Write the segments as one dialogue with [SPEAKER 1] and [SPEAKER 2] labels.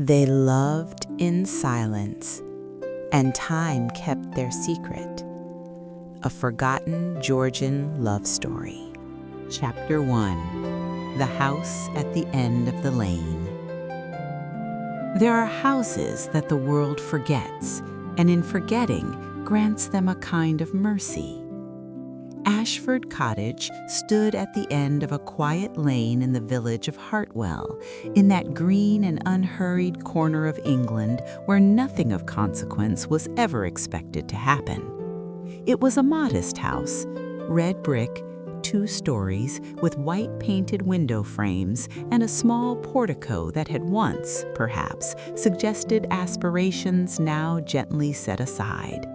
[SPEAKER 1] They loved in silence, and time kept their secret. A forgotten Georgian love story. Chapter 1. The House at the End of the Lane. There are houses that the world forgets, and in forgetting grants them a kind of mercy. Ashford Cottage stood at the end of a quiet lane in the village of Hartwell, in that green and unhurried corner of England where nothing of consequence was ever expected to happen. It was a modest house, red brick, 2 stories, with white painted window frames and a small portico that had once, perhaps, suggested aspirations now gently set aside.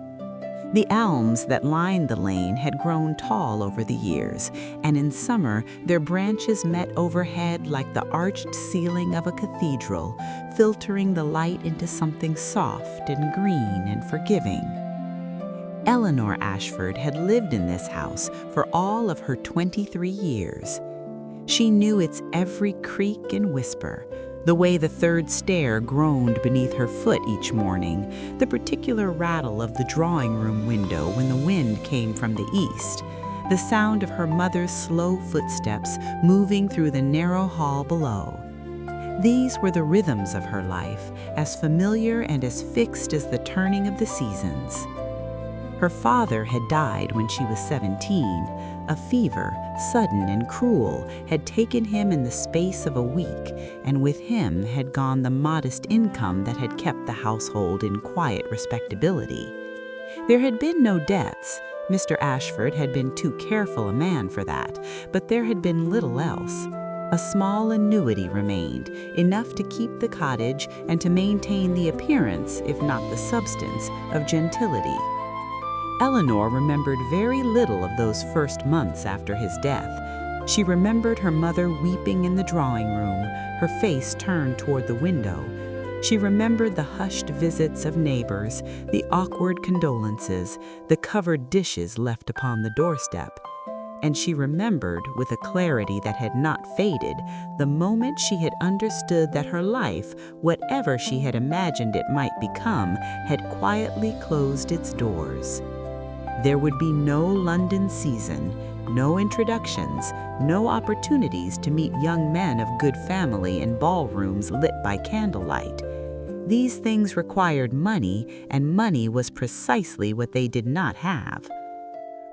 [SPEAKER 1] The elms that lined the lane had grown tall over the years, and in summer their branches met overhead like the arched ceiling of a cathedral, filtering the light into something soft and green and forgiving. Eleanor Ashford had lived in this house for all of her 23 years. She knew its every creak and whisper, the way the 3rd stair groaned beneath her foot each morning, the particular rattle of the drawing room window when the wind came from the east, the sound of her mother's slow footsteps moving through the narrow hall below. These were the rhythms of her life, as familiar and as fixed as the turning of the seasons. Her father had died when she was 17. A fever, sudden and cruel, had taken him in the space of a week, and with him had gone the modest income that had kept the household in quiet respectability. There had been no debts. Mr. Ashford had been too careful a man for that, but there had been little else. A small annuity remained, enough to keep the cottage and to maintain the appearance, if not the substance, of gentility. Eleanor remembered very little of those first months after his death. She remembered her mother weeping in the drawing room, her face turned toward the window. She remembered the hushed visits of neighbors, the awkward condolences, the covered dishes left upon the doorstep. And she remembered, with a clarity that had not faded, the moment she had understood that her life, whatever she had imagined it might become, had quietly closed its doors. There would be no London season, no introductions, no opportunities to meet young men of good family in ballrooms lit by candlelight. These things required money, and money was precisely what they did not have.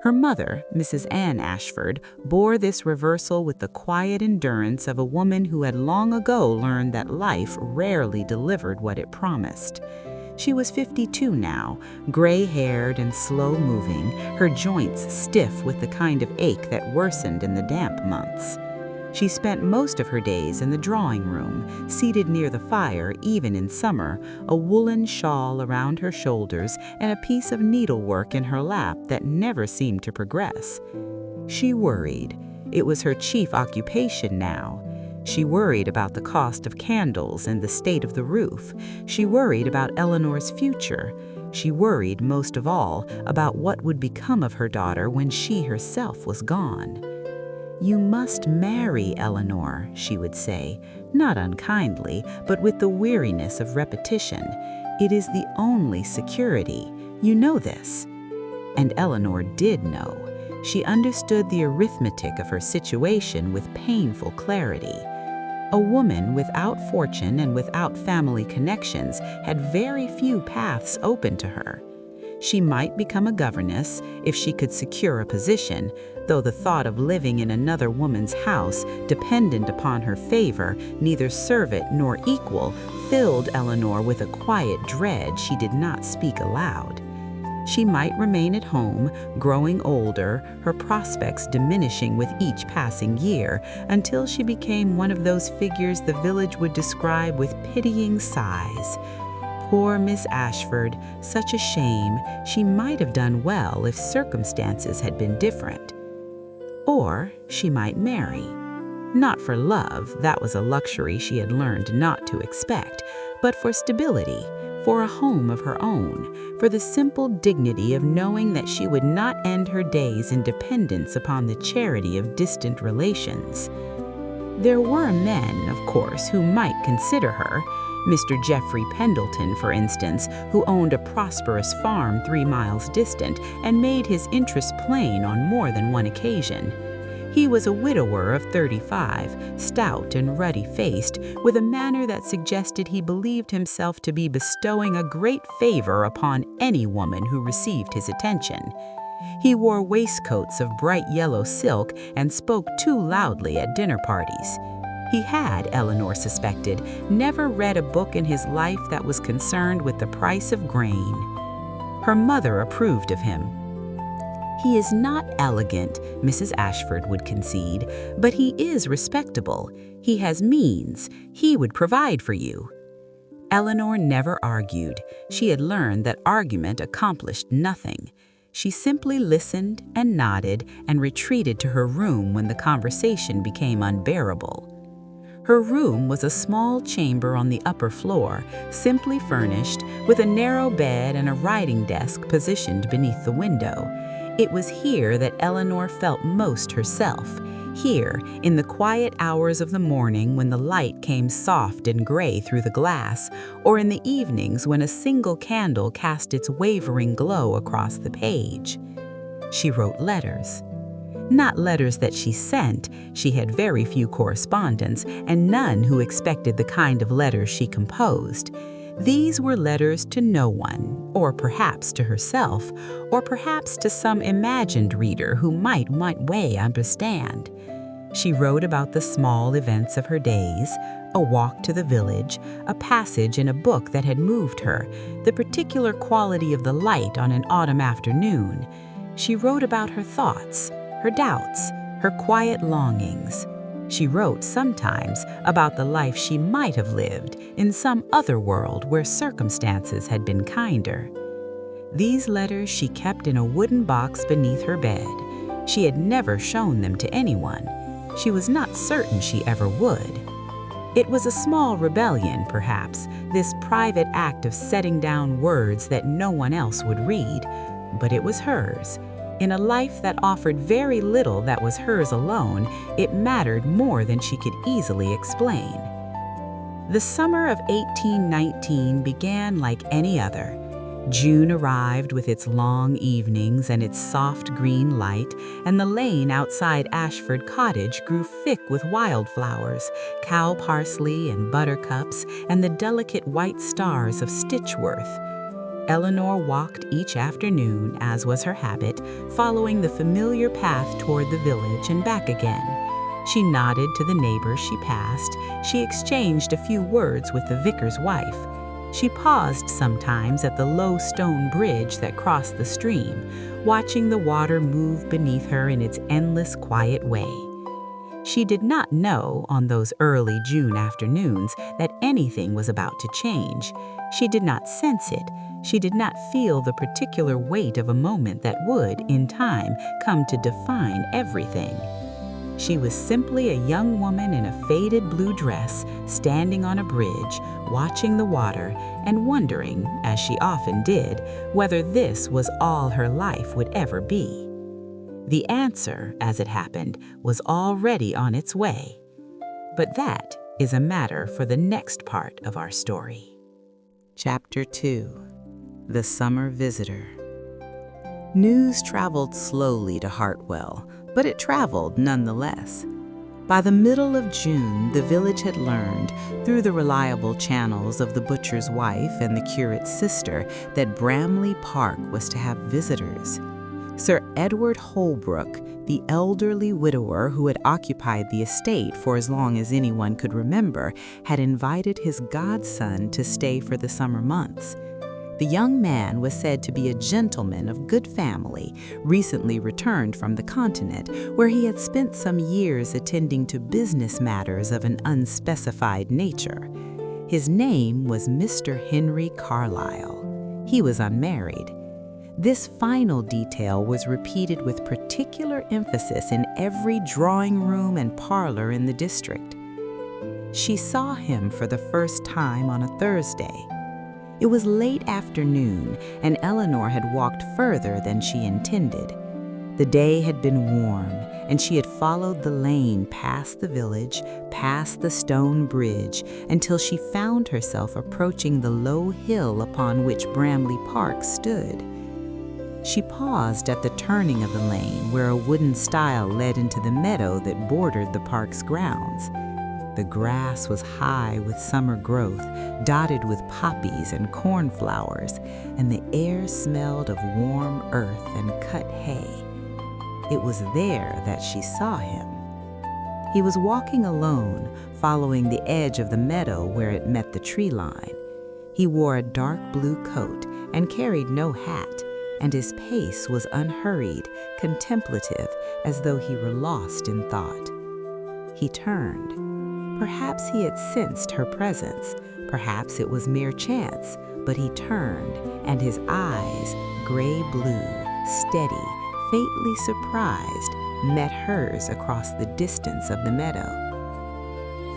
[SPEAKER 1] Her mother, Mrs. Anne Ashford, bore this reversal with the quiet endurance of a woman who had long ago learned that life rarely delivered what it promised. She was 52 now, gray-haired and slow-moving, her joints stiff with the kind of ache that worsened in the damp months. She spent most of her days in the drawing room, seated near the fire even in summer, a woolen shawl around her shoulders and a piece of needlework in her lap that never seemed to progress. She worried. It was her chief occupation now. She worried about the cost of candles and the state of the roof. She worried about Eleanor's future. She worried, most of all, about what would become of her daughter when she herself was gone. "You must marry, Eleanor," she would say, not unkindly, but with the weariness of repetition. "It is the only security. You know this." And Eleanor did know. She understood the arithmetic of her situation with painful clarity. A woman without fortune and without family connections had very few paths open to her. She might become a governess if she could secure a position, though the thought of living in another woman's house, dependent upon her favor, neither servant nor equal, filled Eleanor with a quiet dread she did not speak aloud. She might remain at home, growing older, her prospects diminishing with each passing year, until she became one of those figures the village would describe with pitying sighs. Poor Miss Ashford, such a shame. She might have done well if circumstances had been different. Or she might marry. Not for love, that was a luxury she had learned not to expect, but for stability, for a home of her own, for the simple dignity of knowing that she would not end her days in dependence upon the charity of distant relations. There were men, of course, who might consider her. Mr. Geoffrey Pendleton, for instance, who owned a prosperous farm 3 miles distant and made his interest plain on more than one occasion. He was a widower of 35, stout and ruddy-faced, with a manner that suggested he believed himself to be bestowing a great favor upon any woman who received his attention. He wore waistcoats of bright yellow silk and spoke too loudly at dinner parties. He had, Eleanor suspected, never read a book in his life that was concerned with the price of grain. Her mother approved of him. He is not elegant, Mrs. Ashford would concede, but he is respectable. He has means. He would provide for you. Eleanor never argued. She had learned that argument accomplished nothing. She simply listened and nodded and retreated to her room when the conversation became unbearable. Her room was a small chamber on the upper floor, simply furnished, with a narrow bed and a writing desk positioned beneath the window. It was here that Eleanor felt most herself, here, in the quiet hours of the morning when the light came soft and gray through the glass, or in the evenings when a single candle cast its wavering glow across the page. She wrote letters. Not letters that she sent. She had very few correspondents, and none who expected the kind of letters she composed. These were letters to no one, or perhaps to herself, or perhaps to some imagined reader who might one way understand. She wrote about the small events of her days, a walk to the village, a passage in a book that had moved her, the particular quality of the light on an autumn afternoon. She wrote about her thoughts, her doubts, her quiet longings. She wrote sometimes about the life she might have lived in some other world where circumstances had been kinder. These letters she kept in a wooden box beneath her bed. She had never shown them to anyone. She was not certain she ever would. It was a small rebellion, perhaps, this private act of setting down words that no one else would read, but it was hers. In a life that offered very little that was hers alone, it mattered more than she could easily explain. The summer of 1819 began like any other. June arrived with its long evenings and its soft green light, and the lane outside Ashford Cottage grew thick with wildflowers, cow parsley and buttercups, and the delicate white stars of Stitchworth. Eleanor walked each afternoon, as was her habit, following the familiar path toward the village and back again. She nodded to the neighbors she passed. She exchanged a few words with the vicar's wife. She paused sometimes at the low stone bridge that crossed the stream, watching the water move beneath her in its endless, quiet way. She did not know, on those early June afternoons, that anything was about to change. She did not sense it. She did not feel the particular weight of a moment that would, in time, come to define everything. She was simply a young woman in a faded blue dress, standing on a bridge, watching the water, and wondering, as she often did, whether this was all her life would ever be. The answer, as it happened, was already on its way. But that is a matter for the next part of our story. Chapter 2. The Summer Visitor. News traveled slowly to Hartwell, but it traveled nonetheless. By the middle of June, the village had learned, through the reliable channels of the butcher's wife and the curate's sister, that Bramley Park was to have visitors. Sir Edward Holbrook, the elderly widower who had occupied the estate for as long as anyone could remember, had invited his godson to stay for the summer months. The young man was said to be a gentleman of good family, recently returned from the continent, where he had spent some years attending to business matters of an unspecified nature. His name was Mr. Henry Carlyle. He was unmarried. This final detail was repeated with particular emphasis in every drawing room and parlor in the district. She saw him for the first time on a Thursday. It was late afternoon, and Eleanor had walked further than she intended. The day had been warm, and she had followed the lane past the village, past the stone bridge, until she found herself approaching the low hill upon which Bramley Park stood. She paused at the turning of the lane where a wooden stile led into the meadow that bordered the park's grounds. The grass was high with summer growth, dotted with poppies and cornflowers, and the air smelled of warm earth and cut hay. It was there that she saw him. He was walking alone, following the edge of the meadow where it met the tree line. He wore a dark blue coat and carried no hat, and his pace was unhurried, contemplative, as though he were lost in thought. He turned. Perhaps he had sensed her presence, perhaps it was mere chance, but he turned, and his eyes, gray-blue, steady, faintly surprised, met hers across the distance of the meadow.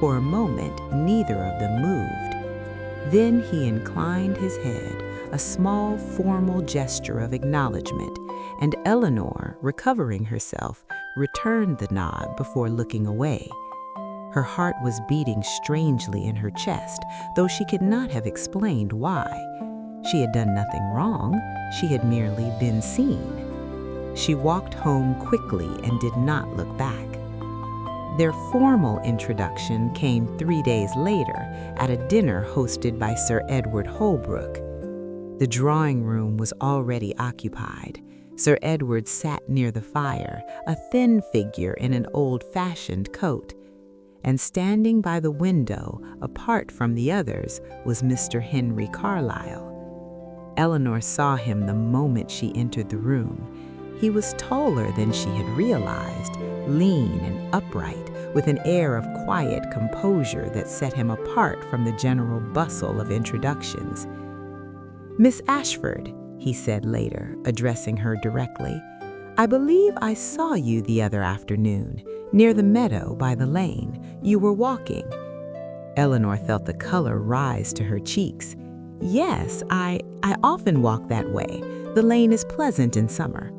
[SPEAKER 1] For a moment, neither of them moved. Then he inclined his head, a small, formal gesture of acknowledgement, and Eleanor, recovering herself, returned the nod before looking away. Her heart was beating strangely in her chest, though she could not have explained why. She had done nothing wrong, she had merely been seen. She walked home quickly and did not look back. Their formal introduction came 3 days later at a dinner hosted by Sir Edward Holbrook. The drawing room was already occupied. Sir Edward sat near the fire, a thin figure in an old-fashioned coat. And standing by the window, apart from the others, was Mr. Henry Carlyle. Eleanor saw him the moment she entered the room. He was taller than she had realized, lean and upright, with an air of quiet composure that set him apart from the general bustle of introductions. "Miss Ashford," he said later, addressing her directly, "I believe I saw you the other afternoon, near the meadow by the lane. You were walking." Eleanor felt the color rise to her cheeks. "Yes, I often walk that way. The lane is pleasant in summer."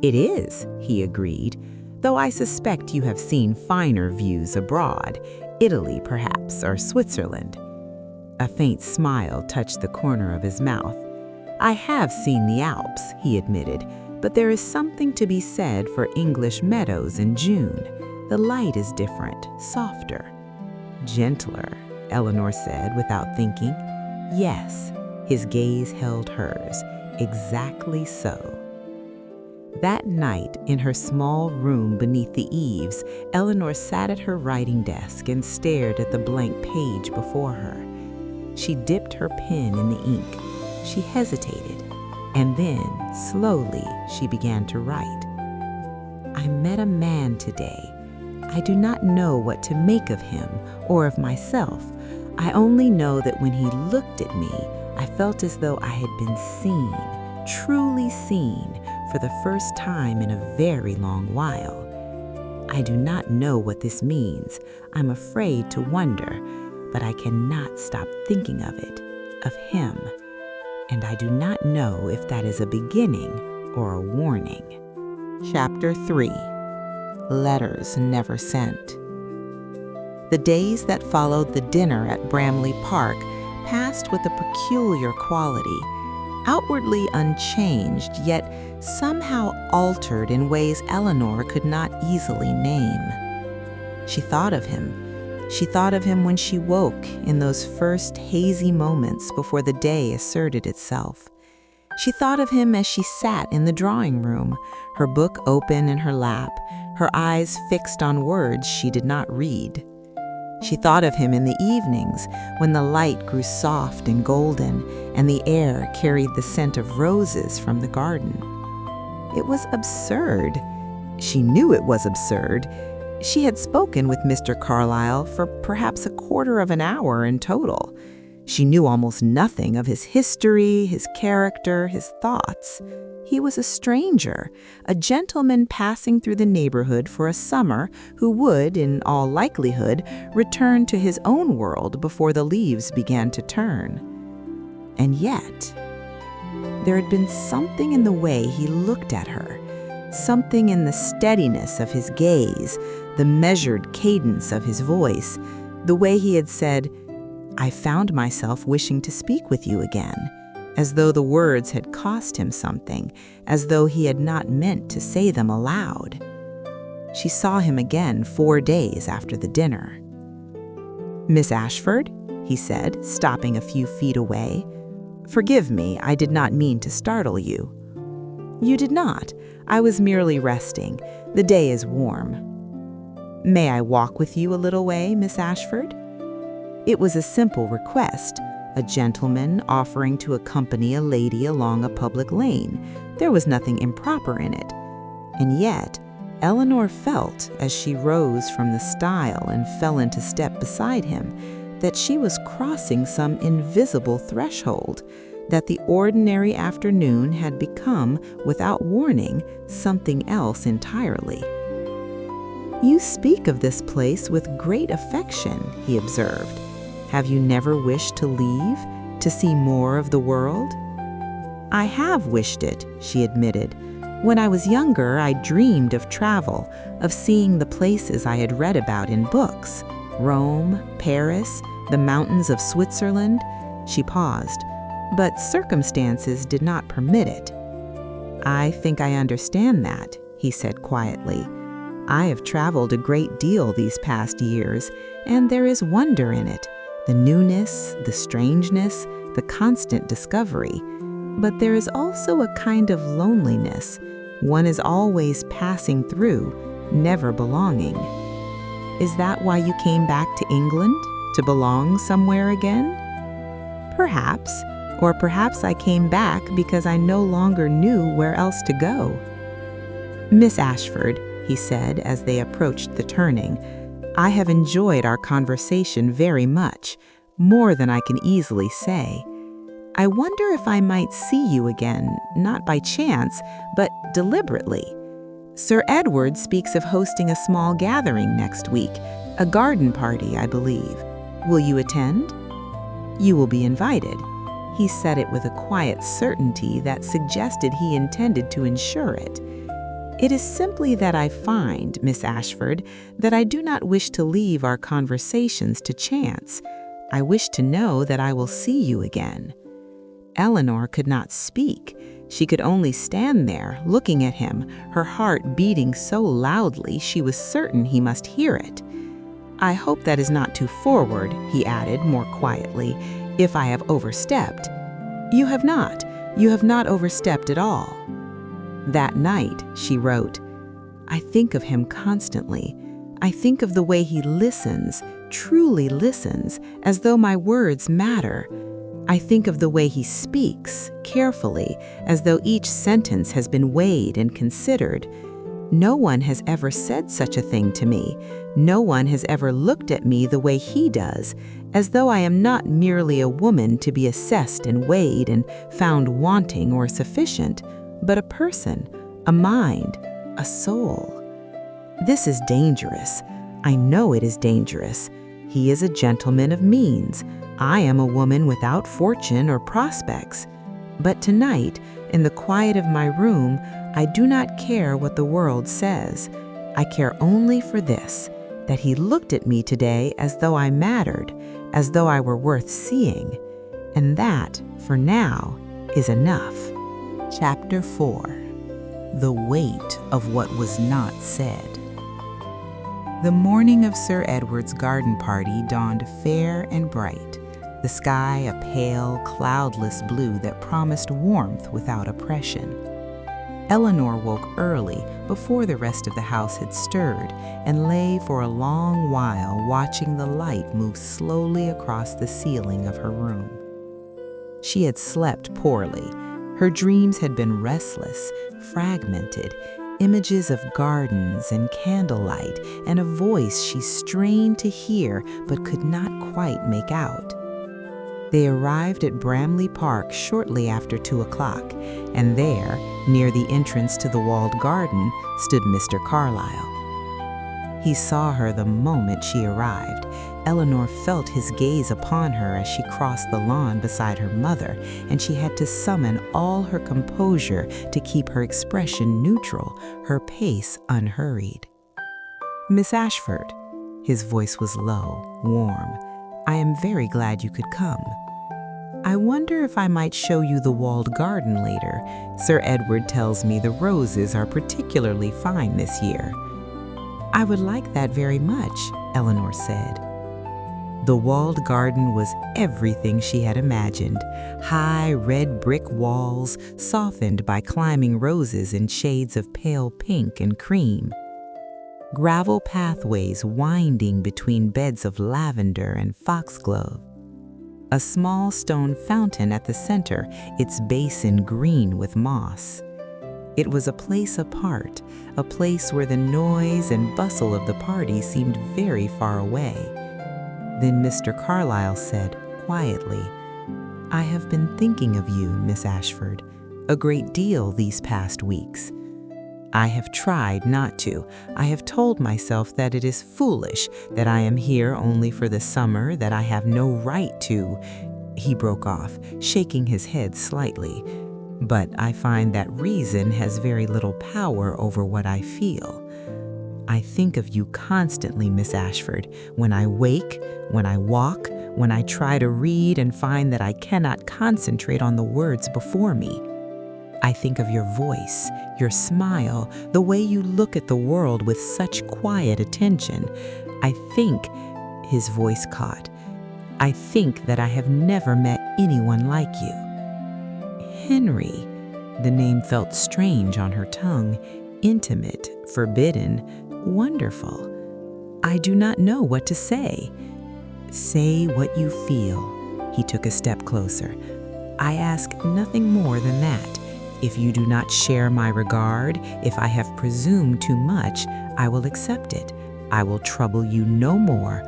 [SPEAKER 1] "It is," he agreed, "though I suspect you have seen finer views abroad, Italy perhaps, or Switzerland." A faint smile touched the corner of his mouth. "I have seen the Alps," he admitted, "but there is something to be said for English meadows in June. The light is different, softer." "Gentler," Eleanor said without thinking. "Yes," his gaze held hers, "exactly so." That night, in her small room beneath the eaves, Eleanor sat at her writing desk and stared at the blank page before her. She dipped her pen in the ink. She hesitated, and then, slowly, she began to write. "I met a man today. I do not know what to make of him or of myself. I only know that when he looked at me, I felt as though I had been seen, truly seen, for the first time in a very long while. I do not know what this means. I'm afraid to wonder, but I cannot stop thinking of it, of him. And I do not know if that is a beginning or a warning." Chapter 3. Letters Never Sent. The days that followed the dinner at Bramley Park passed with a peculiar quality, outwardly unchanged, yet somehow altered in ways Eleanor could not easily name. She thought of him. She thought of him when she woke in those first hazy moments before the day asserted itself. She thought of him as she sat in the drawing room, her book open in her lap, her eyes fixed on words she did not read. She thought of him in the evenings when the light grew soft and golden and the air carried the scent of roses from the garden. It was absurd. She knew it was absurd. She had spoken with Mr. Carlyle for perhaps a quarter of an hour in total. She knew almost nothing of his history, his character, his thoughts. He was a stranger, a gentleman passing through the neighborhood for a summer who would, in all likelihood, return to his own world before the leaves began to turn. And yet, there had been something in the way he looked at her, Something in the steadiness of his gaze, the measured cadence of his voice, the way he had said, "I found myself wishing to speak with you again," as though the words had cost him something, as though he had not meant to say them aloud. She saw him again 4 days after the dinner. "Miss Ashford," he said, stopping a few feet away. "Forgive me, I did not mean to startle you." "You did not. I was merely resting. The day is warm." "May I walk with you a little way, Miss Ashford?" It was a simple request, a gentleman offering to accompany a lady along a public lane. There was nothing improper in it. And yet, Eleanor felt, as she rose from the stile and fell into step beside him, that she was crossing some invisible threshold, that the ordinary afternoon had become, without warning, something else entirely. "You speak of this place with great affection," he observed. "Have you never wished to leave, to see more of the world?" "I have wished it," she admitted. "When I was younger, I dreamed of travel, of seeing the places I had read about in books. Rome, Paris, the mountains of Switzerland." She paused, but circumstances did not permit it. "I think I understand that," he said quietly. "I have traveled a great deal these past years, and there is wonder in it, the newness, the strangeness, the constant discovery. But there is also a kind of loneliness. One is always passing through, never belonging." "Is that why you came back to England, to belong somewhere again?" "Perhaps, or perhaps I came back because I no longer knew where else to go." "Miss Ashford," he said as they approached the turning, "I have enjoyed our conversation very much, more than I can easily say. I wonder if I might see you again, not by chance, but deliberately. Sir Edward speaks of hosting a small gathering next week, a garden party, I believe. Will you attend?" "You will be invited." He said it with a quiet certainty that suggested he intended to ensure it. "It is simply that I find, Miss Ashford, that I do not wish to leave our conversations to chance. I wish to know that I will see you again." Eleanor could not speak. She could only stand there, looking at him, her heart beating so loudly she was certain he must hear it. "I hope that is not too forward," he added more quietly, "if I have overstepped." "You have not. You have not overstepped at all." That night, she wrote, "I think of him constantly. I think of the way he listens, truly listens, as though my words matter. I think of the way he speaks, carefully, as though each sentence has been weighed and considered. No one has ever said such a thing to me. No one has ever looked at me the way he does, as though I am not merely a woman to be assessed and weighed and found wanting or sufficient, but a person, a mind, a soul. This is dangerous. I know it is dangerous. He is a gentleman of means. I am a woman without fortune or prospects. But tonight, in the quiet of my room, I do not care what the world says. I care only for this, that he looked at me today as though I mattered, as though I were worth seeing. And that, for now, is enough." Chapter 4. The Weight of What Was Not Said. The morning of Sir Edward's garden party dawned fair and bright, the sky a pale, cloudless blue that promised warmth without oppression. Eleanor woke early, before the rest of the house had stirred, and lay for a long while watching the light move slowly across the ceiling of her room. She had slept poorly. Her dreams had been restless, fragmented, images of gardens and candlelight and a voice she strained to hear but could not quite make out. They arrived at Bramley Park shortly after 2 o'clock, and there, near the entrance to the walled garden, stood Mr. Carlyle. He saw her the moment she arrived. Eleanor felt his gaze upon her as she crossed the lawn beside her mother, and she had to summon all her composure to keep her expression neutral, her pace unhurried. "Miss Ashford," his voice was low, warm, "I am very glad you could come. I wonder if I might show you the walled garden later. Sir Edward tells me the roses are particularly fine this year." "I would like that very much," Eleanor said. The walled garden was everything she had imagined. High red brick walls, softened by climbing roses in shades of pale pink and cream. Gravel pathways winding between beds of lavender and foxglove. A small stone fountain at the center, its basin green with moss. It was a place apart, a place where the noise and bustle of the party seemed very far away. Then Mr. Carlyle said quietly, "I have been thinking of you, Miss Ashford, a great deal these past weeks. I have tried not to. I have told myself that it is foolish, that I am here only for the summer, that I have no right to—" He broke off, shaking his head slightly. "But I find that reason has very little power over what I feel. I think of you constantly, Miss Ashford, when I wake, when I walk, when I try to read and find that I cannot concentrate on the words before me. I think of your voice, your smile, the way you look at the world with such quiet attention. I think," his voice caught, "I think that I have never met anyone like you." Henry. The name felt strange on her tongue, intimate, forbidden, wonderful. "I do not know what to say." "Say what you feel." He took a step closer. "I ask nothing more than that. If you do not share my regard, if I have presumed too much, I will accept it. I will trouble you no more.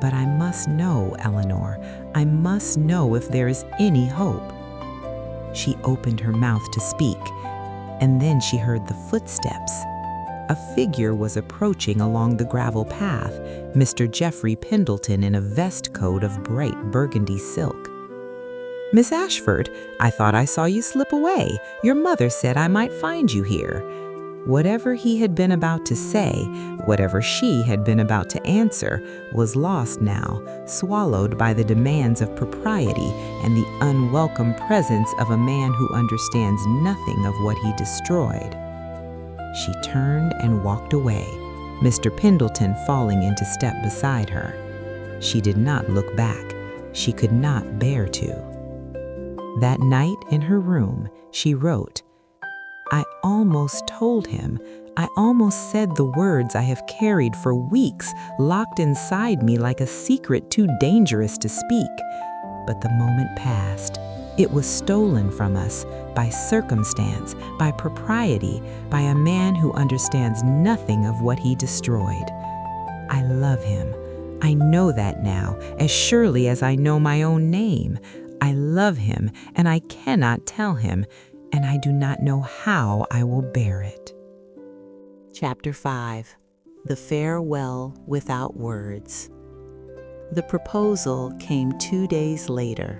[SPEAKER 1] But I must know, Eleanor, I must know if there is any hope." She opened her mouth to speak, and then she heard the footsteps. A figure was approaching along the gravel path, Mr. Geoffrey Pendleton in a vest coat of bright burgundy silk. "Miss Ashford, I thought I saw you slip away. Your mother said I might find you here." Whatever he had been about to say, whatever she had been about to answer, was lost now, swallowed by the demands of propriety and the unwelcome presence of a man who understands nothing of what he destroyed. She turned and walked away, Mr. Pendleton falling into step beside her. She did not look back. She could not bear to. That night in her room, she wrote, "I almost told him. I almost said the words I have carried for weeks, locked inside me like a secret too dangerous to speak. But the moment passed. It was stolen from us by circumstance, by propriety, by a man who understands nothing of what he destroyed. I love him. I know that now, as surely as I know my own name. I love him, and I cannot tell him, and I do not know how I will bear it." Chapter 5. The Farewell Without Words. The proposal came 2 days later.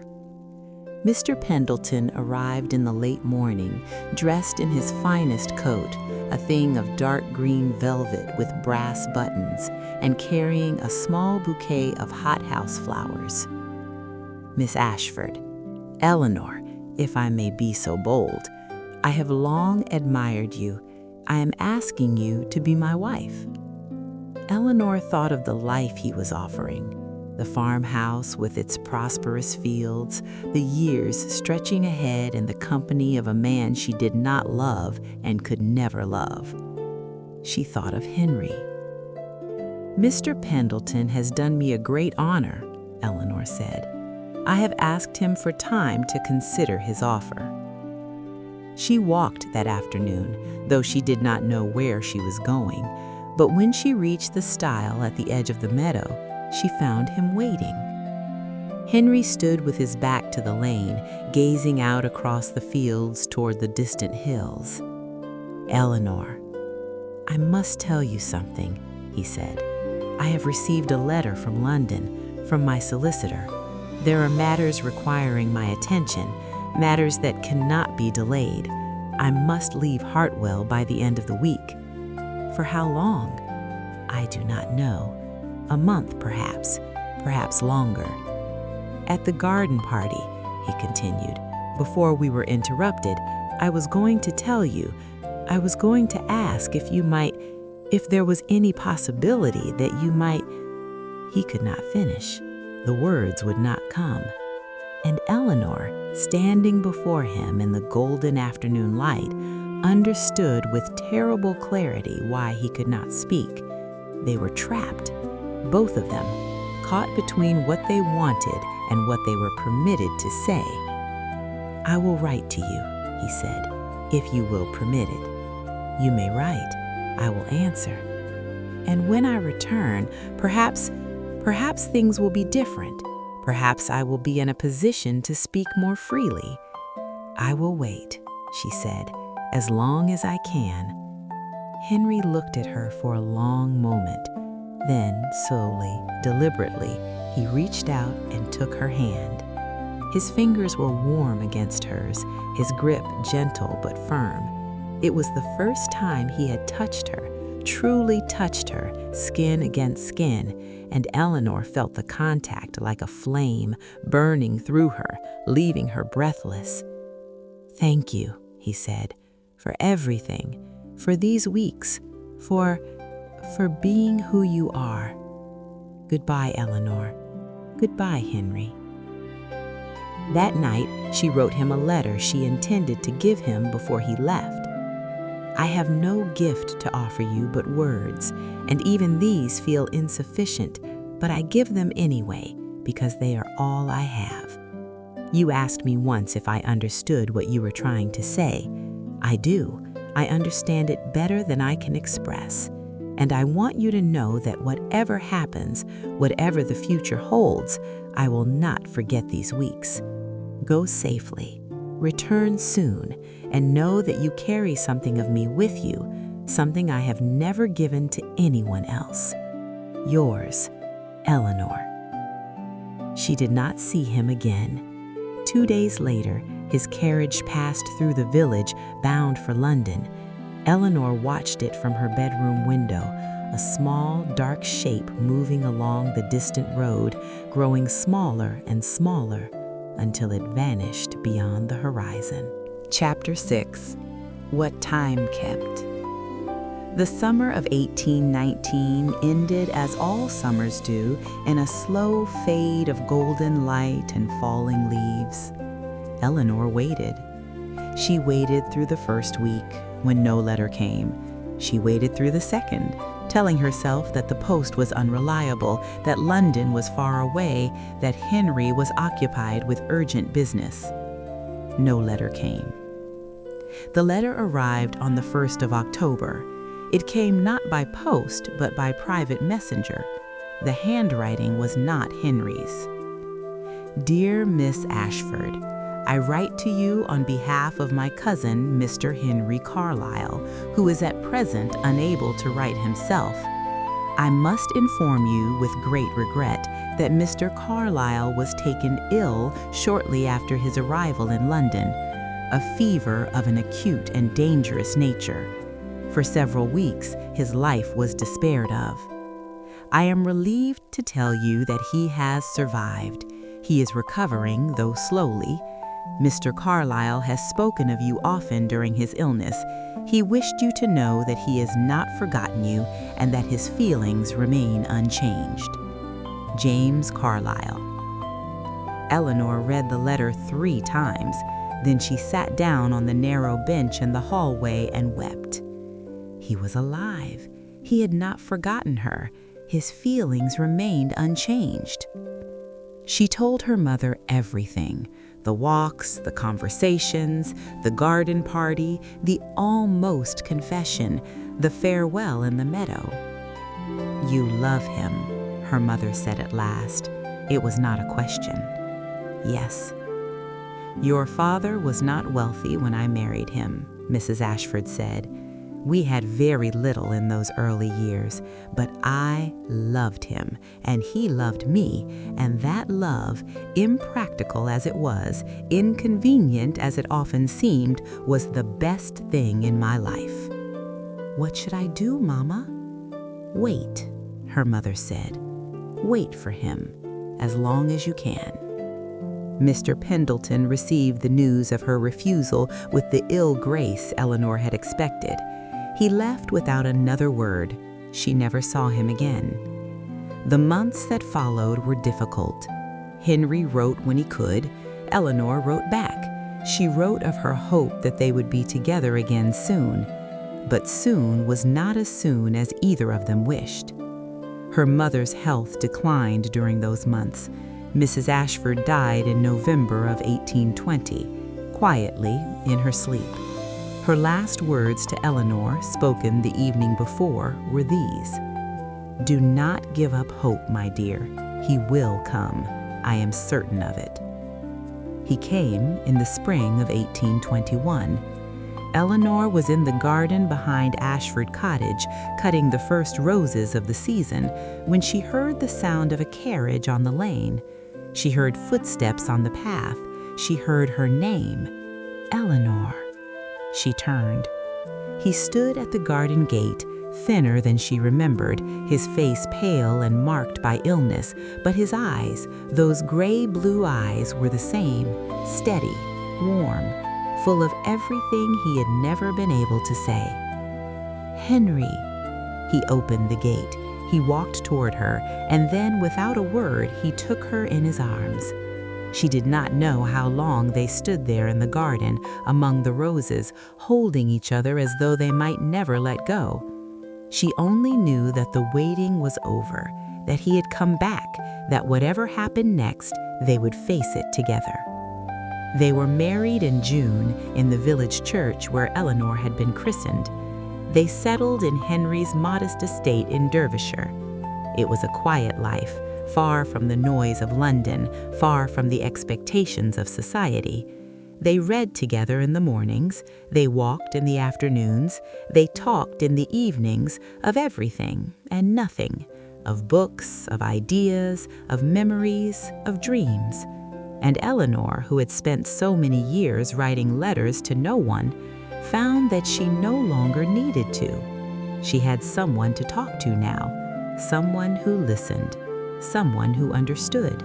[SPEAKER 1] Mr. Pendleton arrived in the late morning, dressed in his finest coat, a thing of dark green velvet with brass buttons, and carrying a small bouquet of hothouse flowers. "Miss Ashford, Eleanor, if I may be so bold, I have long admired you. I am asking you to be my wife." Eleanor thought of the life he was offering, the farmhouse with its prosperous fields, the years stretching ahead in the company of a man she did not love and could never love. She thought of Henry. "Mr. Pendleton has done me a great honor," Eleanor said. "I have asked him for time to consider his offer." She walked that afternoon, though she did not know where she was going. But when she reached the stile at the edge of the meadow, she found him waiting. Henry stood with his back to the lane, gazing out across the fields toward the distant hills. "Eleanor, I must tell you something. he said. "I have received a letter from London, from my solicitor. There are matters requiring my attention, matters that cannot be delayed. I must leave Hartwell by the end of the week." "For how long?" "I do not know. A month, perhaps longer." "At the garden party," he continued, "before we were interrupted, I was going to tell you, I was going to ask if there was any possibility that you might—" He could not finish. The words would not come. And Eleanor, standing before him in the golden afternoon light, understood with terrible clarity why he could not speak. They were trapped, both of them, caught between what they wanted and what they were permitted to say. "I will write to you," he said, "if you will permit it." "You may write. I will answer. And when I return, perhaps things will be different. Perhaps I will be in a position to speak more freely." "I will wait," she said, "as long as I can." Henry looked at her for a long moment. Then, slowly, deliberately, he reached out and took her hand. His fingers were warm against hers, his grip gentle but firm. It was the first time he had touched her, truly touched her, skin against skin, and Eleanor felt the contact like a flame burning through her, leaving her breathless. "Thank you," he said, "for everything, for these weeks, for being who you are. Goodbye, Eleanor. Goodbye, Henry." That night, she wrote him a letter she intended to give him before he left. "I have no gift to offer you but words, and even these feel insufficient, but I give them anyway, because they are all I have. You asked me once if I understood what you were trying to say. I do. I understand it better than I can express. And I want you to know that whatever happens, whatever the future holds, I will not forget these weeks. Go safely, return soon, and know that you carry something of me with you, something I have never given to anyone else. Yours, Eleanor." She did not see him again. 2 days later, his carriage passed through the village, bound for London. Eleanor watched it from her bedroom window, a small, dark shape moving along the distant road, growing smaller and smaller until it vanished beyond the horizon. Chapter 6. What Time Kept. The summer of 1819 ended as all summers do, in a slow fade of golden light and falling leaves. Eleanor waited. She waited through the first week, when no letter came. She waited through the second, telling herself that the post was unreliable, that London was far away, that Henry was occupied with urgent business. No letter came. The letter arrived on the 1st of October. It came not by post, but by private messenger. The handwriting was not Henry's. "Dear Miss Ashford, I write to you on behalf of my cousin, Mr. Henry Carlisle, who is at present unable to write himself. I must inform you with great regret that Mr. Carlisle was taken ill shortly after his arrival in London, a fever of an acute and dangerous nature. For several weeks, his life was despaired of. I am relieved to tell you that he has survived. He is recovering, though slowly. Mr. Carlisle has spoken of you often during his illness. He wished you to know that he has not forgotten you and that his feelings remain unchanged. James Carlisle." Eleanor read the letter 3 times. Then she sat down on the narrow bench in the hallway and wept. He was alive. He had not forgotten her. His feelings remained unchanged. She told her mother everything: the walks, the conversations, the garden party, the almost confession, the farewell in the meadow. "You love him," her mother said at last. It was not a question. "Yes." "Your father was not wealthy when I married him," Mrs. Ashford said. We had very little in those early years, but I loved him, and he loved me, and that love, impractical as it was, inconvenient as it often seemed, was the best thing in my life. "What should I do, Mama?" "Wait," her mother said. "Wait for him, as long as you can." Mr. Pendleton received the news of her refusal with the ill grace Eleanor had expected. He left without another word. She never saw him again. The months that followed were difficult. Henry wrote when he could. Eleanor wrote back. She wrote of her hope that they would be together again soon. But soon was not as soon as either of them wished. Her mother's health declined during those months. Mrs. Ashford died in November of 1820, quietly in her sleep. Her last words to Eleanor, spoken the evening before, were these: "Do not give up hope, my dear. He will come. I am certain of it." He came in the spring of 1821. Eleanor was in the garden behind Ashford Cottage, cutting the first roses of the season, when she heard the sound of a carriage on the lane. She heard footsteps on the path. She heard her name, Eleanor. She turned. He stood at the garden gate, thinner than she remembered, his face pale and marked by illness, but his eyes, those gray-blue eyes, were the same, steady, warm, full of everything he had never been able to say. "Henry." He opened the gate. He walked toward her, and then, without a word, he took her in his arms. She did not know how long they stood there in the garden, among the roses, holding each other as though they might never let go. She only knew that the waiting was over, that he had come back, that whatever happened next, they would face it together. They were married in June in the village church where Eleanor had been christened. They settled in Henry's modest estate in Derbyshire. It was a quiet life, far from the noise of London, far from the expectations of society. They read together in the mornings, they walked in the afternoons, they talked in the evenings of everything and nothing, of books, of ideas, of memories, of dreams. And Eleanor, who had spent so many years writing letters to no one, found that she no longer needed to. She had someone to talk to now, someone who listened, someone who understood.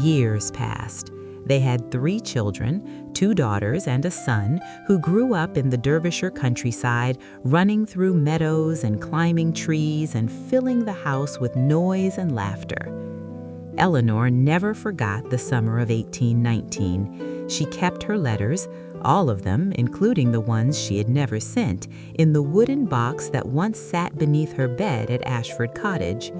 [SPEAKER 1] Years passed. They had 3 children, 2 daughters and a son, who grew up in the Derbyshire countryside, running through meadows and climbing trees and filling the house with noise and laughter. Eleanor never forgot the summer of 1819. She kept her letters, all of them, including the ones she had never sent, in the wooden box that once sat beneath her bed at Ashford Cottage.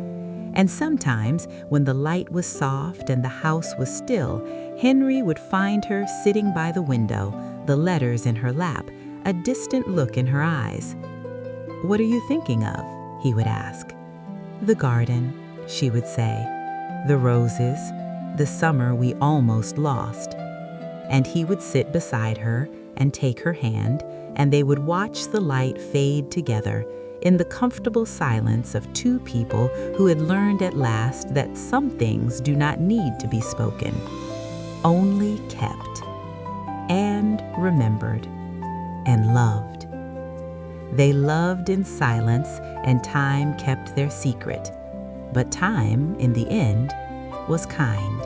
[SPEAKER 1] And sometimes, when the light was soft and the house was still, Henry would find her sitting by the window, the letters in her lap, a distant look in her eyes. "What are you thinking of?" he would ask. "The garden," she would say. "The roses, the summer we almost lost." And he would sit beside her and take her hand, and they would watch the light fade together, in the comfortable silence of 2 people who had learned at last that some things do not need to be spoken, only kept, and remembered, and loved. They loved in silence, and time kept their secret, but time, in the end, was kind.